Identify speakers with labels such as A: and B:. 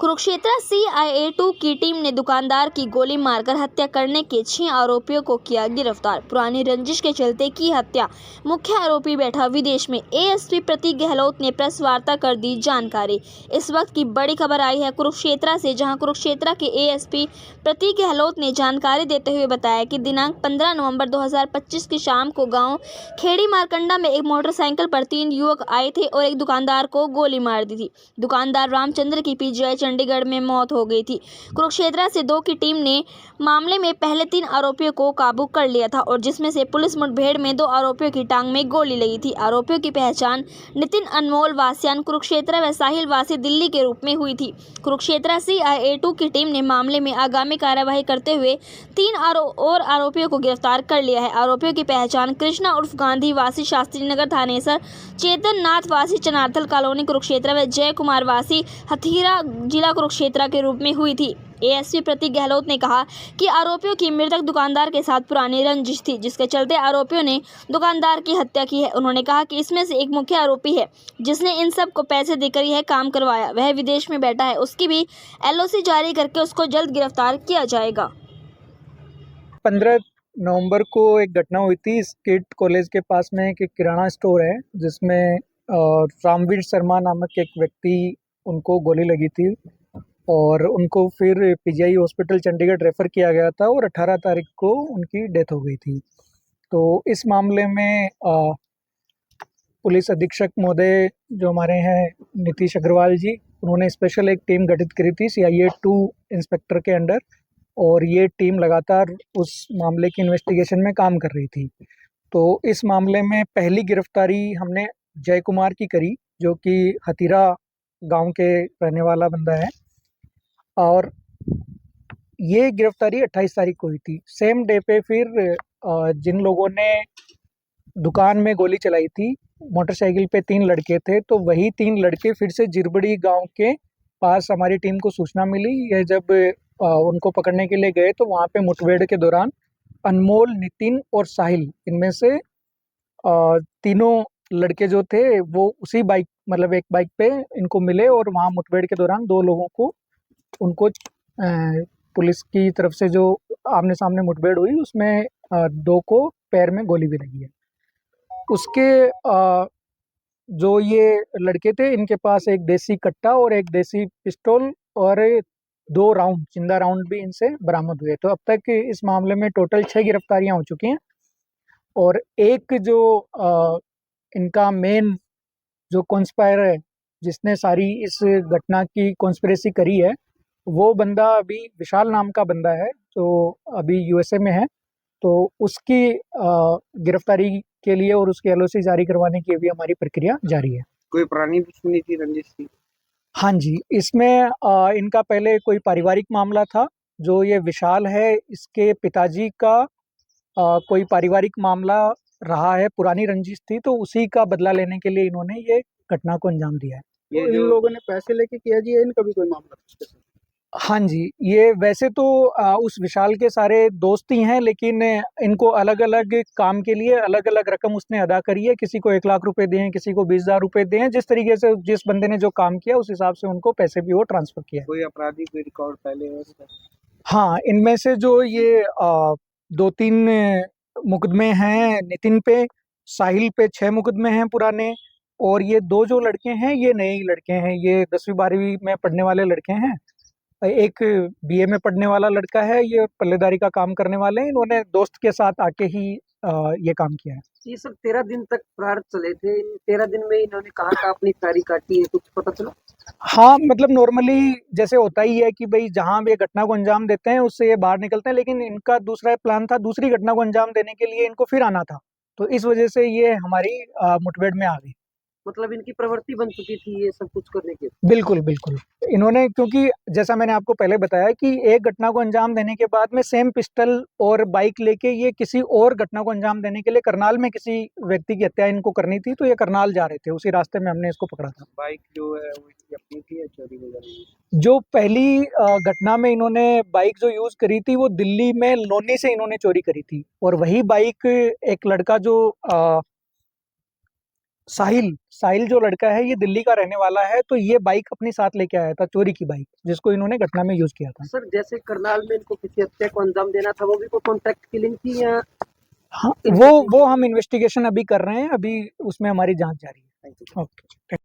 A: Kurukshetra CIA2 की team ने दुकानदार की गोली मारकर हत्या करने के 6 आरोपियों को किया गिरफ्तार। पुरानी रंजिश के चलते की हत्या, मुख्य आरोपी बैठा विदेश में। ASP प्रतीक गहलोत ने प्रेस वार्ता कर दी जानकारी। इस वक्त की बड़ी खबर आई है कुरुक्षेत्र से, जहां कुरुक्षेत्र के ASP प्रतीक गहलोत ने जानकारी देते हुए बताया कि दिनांक 15 नवंबर 2025 की शाम को गाँव खेड़ी मारकंडा में एक मोटरसाइकिल पर 3 युवक आए थे और एक दुकानदार को गोली मार दी थी। दुकानदार रामचंद्र की PGI चंडीगढ़ में मौत हो गई थी। कुरुक्षेत्र से 2 की टीम ने मामले में पहले 3 आरोपियों को काबू कर लिया था और जिसमें से पुलिस मुठभेड़ में 2 आरोपियों की टांग में गोली लगी थी। आरोपियों की पहचान नितिन अनमोल वासियान कुरुक्षेत्र व साहिल वासी दिल्ली के रूप में हुई थी। कुरुक्षेत्र CIA2 की टीम ने मामले में आगामी कार्यवाही करते हुए 3 और आरोपियों को गिरफ्तार कर लिया है। आरोपियों की पहचान कृष्णा उर्फ गांधी वासी शास्त्री नगर थानेसर, चेतन नाथ वासी चनार्थल कॉलोनी कुरुक्षेत्र व जय कुमार वासी हथीरा जिला कुरुक्षेत्र के रूप में हुई थी। ASP प्रतीक गहलोत ने कहा कि आरोपियों की मृतक दुकानदार के साथ पुरानी रंजिश थी, जिसके चलते आरोपियों ने दुकानदार की हत्या की है। उन्होंने कहा कि इसमें से एक मुख्य आरोपी है जिसने इन सब को पैसे देकर यह काम करवाया, वह विदेश में बैठा है। उसकी भी LOC जारी करके उसको जल्द गिरफ्तार किया जाएगा।
B: 15 नवंबर को एक घटना हुई थी। स्किट कॉलेज के पास में एक किराना स्टोर है जिसमें रामवीर शर्मा नामक एक व्यक्ति, उनको गोली लगी थी और उनको फिर PGI हॉस्पिटल चंडीगढ़ रेफ़र किया गया था और 18 तारीख को उनकी डेथ हो गई थी। तो इस मामले में पुलिस अधीक्षक महोदय जो हमारे हैं नीतीश अग्रवाल जी, उन्होंने स्पेशल एक टीम गठित करी थी CIA2 इंस्पेक्टर के अंडर, और ये टीम लगातार उस मामले की इन्वेस्टिगेशन में काम कर रही थी। तो इस मामले में पहली गिरफ्तारी हमने जय कुमार की करी, जो कि हथीरा गांव के रहने वाला बंदा है, और ये गिरफ्तारी 28 तारीख को हुई थी। सेम डे पे फिर जिन लोगों ने दुकान में गोली चलाई थी, मोटरसाइकिल पे 3 लड़के थे, तो वही 3 लड़के फिर से जिरबड़ी गांव के पास हमारी टीम को सूचना मिली। ये जब उनको पकड़ने के लिए गए तो वहाँ पे मुठभेड़ के दौरान अनमोल, नितिन और साहिल, इनमें से तीनों लड़के जो थे वो उसी बाइक, मतलब एक बाइक पे इनको मिले और वहाँ मुठभेड़ के दौरान 2 लोगों को, उनको पुलिस की तरफ से जो आमने सामने मुठभेड़ हुई उसमें 2 को पैर में गोली भी लगी है। उसके जो ये लड़के थे, इनके पास एक देसी कट्टा और एक देसी पिस्टल और 2 राउंड, जिंदा राउंड भी इनसे बरामद हुए। तो अब तक इस मामले में टोटल 6 गिरफ्तारियां हो चुकी हैं और एक जो इनका मेन जो कॉन्स्पायरर है, जिसने सारी इस घटना की कॉन्स्पिरेसी करी है, वो बंदा अभी विशाल नाम का बंदा है जो अभी USA में है। तो उसकी गिरफ्तारी के लिए और उसकी LOC जारी करवाने की भी हमारी प्रक्रिया जारी है।
C: कोई पुरानी दुश्मनी थी, रंजिश थी?
B: हाँ जी, इसमें इनका पहले कोई पारिवारिक मामला था। जो ये विशाल है, इसके पिताजी का कोई पारिवारिक मामला रहा है, पुरानी रंजिश थी, तो उसी का बदला लेने के लिए इन्होंने ये घटना को अंजाम दिया है।
C: ये इन लोगों ने पैसे लेके किया जी, इनका भी कोई मामला था?
B: हाँ जी, ये वैसे तो उस विशाल के सारे दोस्त ही हैं, लेकिन इनको अलग अलग काम के लिए अलग अलग रकम उसने अदा करी है। किसी को 1 लाख रुपए दिए हैं, किसी को 20,000 रुपए दिए हैं। जिस तरीके से जिस बंदे ने जो काम किया उस हिसाब से उनको पैसे भी वो ट्रांसफर किया है।
C: कोई आपराधिक रिकॉर्ड पहले है इसका?
B: हाँ, इनमें से जो ये 2-3 मुकदमे हैं नितिन पे, साहिल पे 6 मुकदमे हैं पुराने, और ये 2 जो लड़के हैं ये नए ही लड़के हैं। ये 10वीं 12वीं में पढ़ने वाले लड़के हैं। एक BA में पढ़ने वाला लड़का है, ये पल्लेदारी का काम करने वाले हैं। इन्होंने दोस्त के साथ आके ही ये काम किया है।
C: ये सब 13 दिन तक फरार चले थे। 13 दिन में इन्होंने कहाँ का अपनी तारीख काटी है, कुछ पता चला?
B: हाँ, मतलब नॉर्मली जैसे होता ही है कि भाई जहाँ भी ये घटना को अंजाम देते हैं उससे ये बाहर निकलते हैं, लेकिन इनका दूसरा प्लान था, दूसरी घटना को अंजाम देने के लिए इनको फिर आना था, तो इस वजह से ये हमारी मुठभेड़ में आ गई।
C: मतलब इनकी प्रवृत्ति बन चुकी थी ये सब कुछ करने की?
B: बिल्कुल, बिल्कुल। इन्होंने, क्योंकि जैसा मैंने आपको पहले बताया कि एक घटना को अंजाम देने के बाद में सेम पिस्टल और बाइक लेके ये किसी और घटना को अंजाम देने के लिए करनाल में किसी व्यक्ति की हत्या इनको करनी थी, तो ये करनाल जा रहे थे, उसी रास्ते में हमने इसको पकड़ा था।
C: बाइक जो है वो इनकी अपनी थी या चोरी वगैरह?
B: जो पहली घटना में इन्होंने बाइक जो यूज करी थी वो दिल्ली में लोनी से इन्होंने चोरी करी थी, और वही बाइक एक लड़का जो साहिल साहिल जो लड़का है ये दिल्ली का रहने वाला है, तो ये बाइक अपने साथ लेके आया था, चोरी की बाइक, जिसको इन्होंने घटना में यूज किया था।
C: सर जैसे करनाल में इनको किसी हत्या को अंजाम देना था, वो भी कोई कॉन्ट्रैक्ट किलिंग थी या?
B: हाँ, वो हम इन्वेस्टिगेशन अभी कर रहे हैं, अभी उसमें हमारी जांच जारी है। ओके।